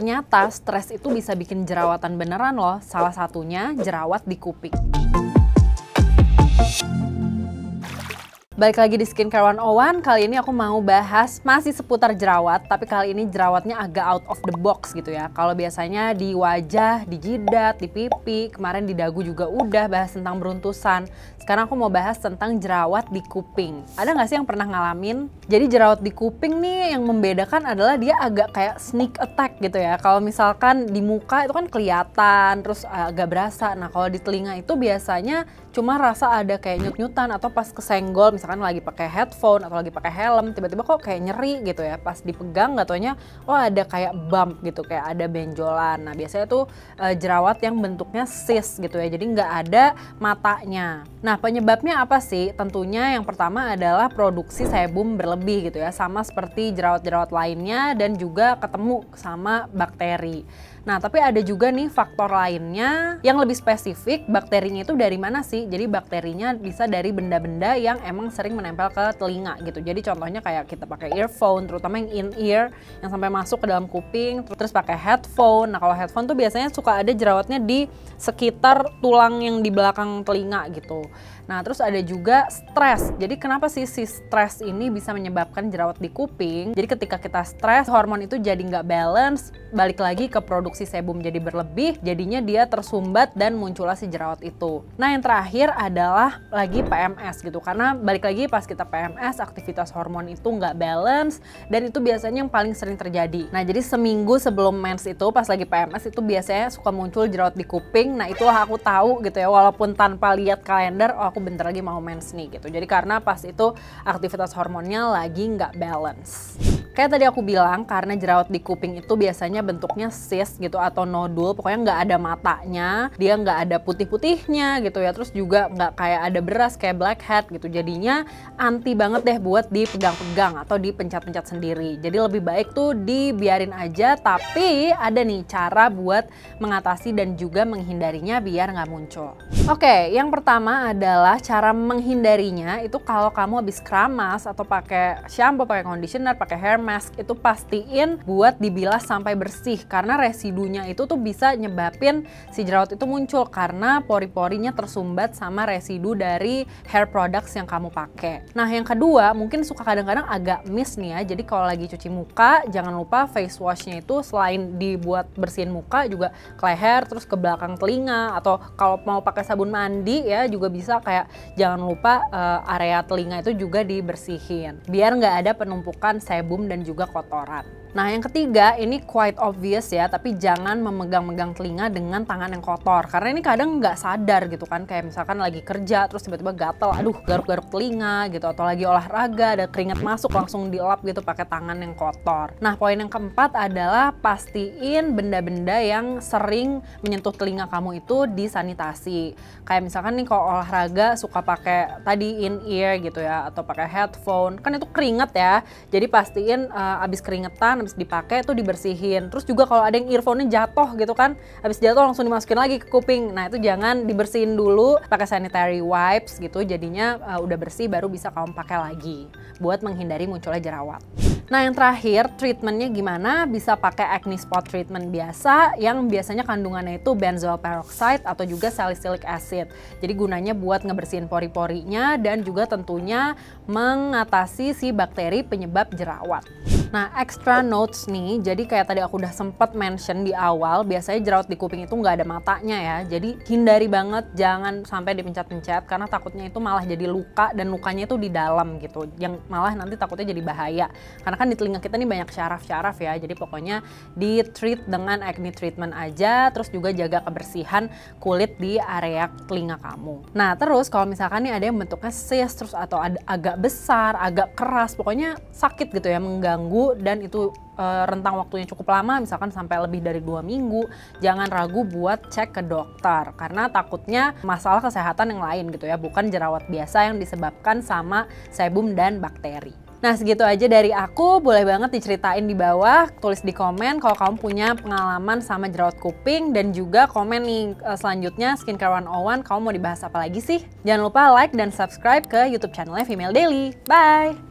ternyata stres itu bisa bikin jerawatan beneran loh. Salah satunya jerawat di kuping. Balik lagi di Skincare 101, kali ini aku mau bahas masih seputar jerawat, tapi kali ini jerawatnya agak out of the box gitu ya. Kalau biasanya di wajah, di jidat, di pipi, kemarin di dagu juga udah bahas tentang beruntusan. Sekarang aku mau bahas tentang jerawat di kuping. Ada nggak sih yang pernah ngalamin? Jadi jerawat di kuping nih yang membedakan adalah dia agak kayak sneak attack gitu ya. Kalau misalkan di muka itu kan kelihatan, terus agak berasa. Nah kalau di telinga itu biasanya cuma rasa ada kayak nyut-nyutan atau pas kesenggol, misalkan lagi pakai headphone atau lagi pakai helm, tiba-tiba kok kayak nyeri gitu ya. Pas dipegang nggak taunya, oh ada kayak bump gitu, kayak ada benjolan. Nah biasanya tuh jerawat yang bentuknya cyst gitu ya, jadi nggak ada matanya. Nah penyebabnya apa sih? Tentunya yang pertama adalah produksi sebum berlebih gitu ya, sama seperti jerawat-jerawat lainnya dan juga ketemu sama bakteri. Nah tapi ada juga nih faktor lainnya yang lebih spesifik, bakterinya itu dari mana sih? Jadi bakterinya bisa dari benda-benda yang emang sering menempel ke telinga gitu. Jadi contohnya kayak kita pakai earphone, terutama yang in-ear yang sampai masuk ke dalam kuping, terus pakai headphone. Nah kalau headphone tuh biasanya suka ada jerawatnya di sekitar tulang yang di belakang telinga gitu. Nah terus ada juga stres. Jadi kenapa sih si stres ini bisa menyebabkan jerawat di kuping? Jadi ketika kita stres, hormon itu jadi nggak balance, balik lagi ke produksi sebum jadi berlebih, jadinya dia tersumbat dan muncullah si jerawat itu. Nah yang terakhir adalah lagi PMS gitu, karena balik lagi pas kita PMS, aktivitas hormon itu nggak balance, dan itu biasanya yang paling sering terjadi. Nah jadi seminggu sebelum mens itu, pas lagi PMS itu biasanya suka muncul jerawat di kuping. Nah itulah aku tahu gitu ya, walaupun tanpa lihat kalender, oh aku bentar lagi mau mens nih gitu. Jadi karena pas itu aktivitas hormonnya lagi nggak balance. Kayak tadi aku bilang, karena jerawat di kuping itu biasanya bentuknya cyst gitu atau nodul, pokoknya nggak ada matanya, dia nggak ada putih-putihnya gitu ya, terus juga nggak kayak ada beras kayak blackhead gitu. Jadinya anti banget deh buat dipegang-pegang atau dipencet-pencet sendiri. Jadi lebih baik tuh dibiarin aja, tapi ada nih cara buat mengatasi dan juga menghindarinya biar nggak muncul. Oke, yang pertama adalah cara menghindarinya itu kalau kamu habis keramas atau pakai shampoo, pakai conditioner, pakai hair mask, itu pastiin buat dibilas sampai bersih, karena residunya itu tuh bisa nyebabin si jerawat itu muncul karena pori-porinya tersumbat sama residu dari hair products yang kamu pakai. Nah yang kedua mungkin suka kadang-kadang agak miss nih ya, jadi kalau lagi cuci muka jangan lupa face washnya itu selain dibuat bersihin muka juga ke leher, terus ke belakang telinga, atau kalau mau pakai sabun mandi ya juga bisa kayak jangan lupa area telinga itu juga dibersihin biar nggak ada penumpukan sebum dan juga kotoran. Nah yang ketiga ini quite obvious ya, tapi jangan memegang-megang telinga dengan tangan yang kotor, karena ini kadang nggak sadar gitu kan, kayak misalkan lagi kerja terus tiba-tiba gatel, aduh garuk-garuk telinga gitu, atau lagi olahraga ada keringat masuk langsung dilap gitu pakai tangan yang kotor. Nah poin yang keempat adalah pastiin benda-benda yang sering menyentuh telinga kamu itu disanitasi. Kayak misalkan nih kalau olahraga suka pakai tadi in-ear gitu ya, atau pakai headphone, kan itu keringet ya, jadi pastiin abis keringetan habis dipakai tuh dibersihin. Terus juga kalau ada yang earphone-nya jatuh gitu kan, habis jatuh langsung dimasukin lagi ke kuping. Nah itu jangan, dibersihin dulu pakai sanitary wipes gitu, jadinya udah bersih baru bisa kamu pakai lagi buat menghindari munculnya jerawat. Nah yang terakhir, treatmentnya gimana? Bisa pakai acne spot treatment biasa yang biasanya kandungannya itu benzoyl peroxide atau juga salicylic acid. Jadi gunanya buat ngebersihin pori-porinya dan juga tentunya mengatasi si bakteri penyebab jerawat. Nah, extra notes nih, jadi kayak tadi aku udah sempet mention di awal, biasanya jerawat di kuping itu nggak ada matanya ya. Jadi hindari banget, jangan sampai dipencet-pencet karena takutnya itu malah jadi luka dan lukanya itu di dalam gitu. Yang malah nanti takutnya jadi bahaya. Karena kan di telinga kita nih banyak syaraf-syaraf ya. Jadi pokoknya di treat dengan acne treatment aja, terus juga jaga kebersihan kulit di area telinga kamu. Nah, terus kalau misalkan nih ada yang bentuknya cyst terus atau agak besar, agak keras, pokoknya sakit gitu ya, mengganggu dan itu rentang waktunya cukup lama, misalkan sampai lebih dari 2 minggu, jangan ragu buat cek ke dokter karena takutnya masalah kesehatan yang lain gitu ya, bukan jerawat biasa yang disebabkan sama sebum dan bakteri. Nah segitu aja dari aku, boleh banget diceritain di bawah, tulis di komen kalau kamu punya pengalaman sama jerawat kuping, dan juga komen nih selanjutnya Skincare 101 kamu mau dibahas apa lagi sih? Jangan lupa like dan subscribe ke YouTube channelnya Female Daily. Bye!